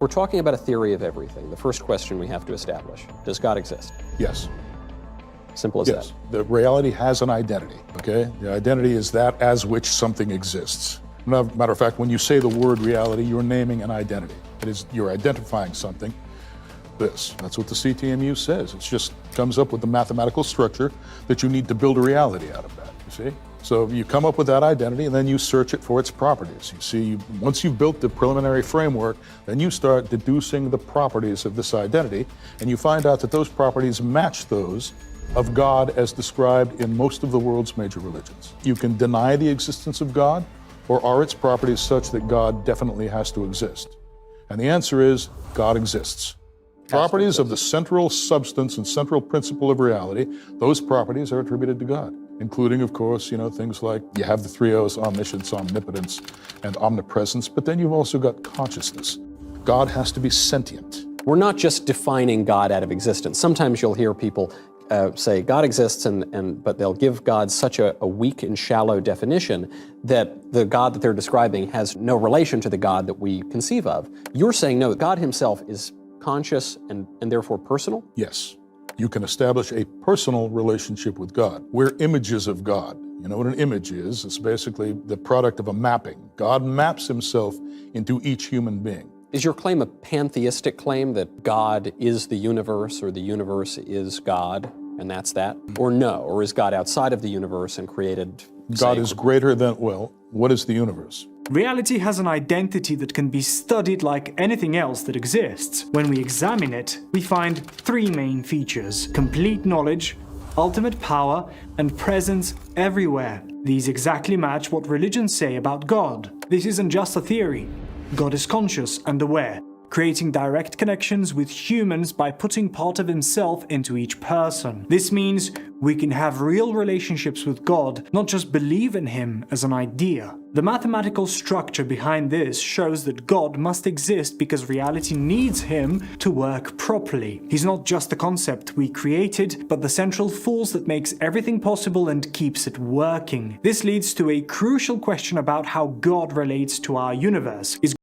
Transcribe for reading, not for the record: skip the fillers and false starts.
We're talking about a theory of everything. The first question we have to establish, does God exist? Yes. Simple as Yes. that. The reality has an identity, okay? The identity is that as which something exists. Matter of fact, when you say the word reality, you're naming an identity. It is, you're identifying something. That's what the CTMU says. It just comes up with the mathematical structure that you need to build a reality out of that, you see? So you come up with that identity and then you search it for its properties. You see, once you've built the preliminary framework, then you start deducing the properties of this identity, and you find out that those properties match those of God as described in most of the world's major religions. You can deny the existence of God, or are its properties such that God definitely has to exist? And the answer is, God exists. Properties of the central substance and central principle of reality, those properties are attributed to God, including, of course, things like you have the three O's: omniscience, omnipotence, and omnipresence, but then you've also got consciousness. God has to be sentient. We're not just defining God out of existence. Sometimes you'll hear people say God exists, but they'll give God such a weak and shallow definition that the God that they're describing has no relation to the God that we conceive of. You're saying, no, God himself is conscious and therefore personal? Yes. You can establish a personal relationship with God. We're images of God. You know what an image is? It's basically the product of a mapping. God maps himself into each human being. Is your claim a pantheistic claim that God is the universe, or the universe is God, and that's that? Or no? Or is God outside of the universe and created? God is greater than, well, what is the universe? Reality has an identity that can be studied like anything else that exists. When we examine it, we find three main features: complete knowledge, ultimate power, and presence everywhere. These exactly match what religions say about God. This isn't just a theory. God is conscious and aware, creating direct connections with humans by putting part of himself into each person. This means we can have real relationships with God, not just believe in him as an idea. The mathematical structure behind this shows that God must exist because reality needs him to work properly. He's not just a concept we created, but the central force that makes everything possible and keeps it working. This leads to a crucial question about how God relates to our universe. Is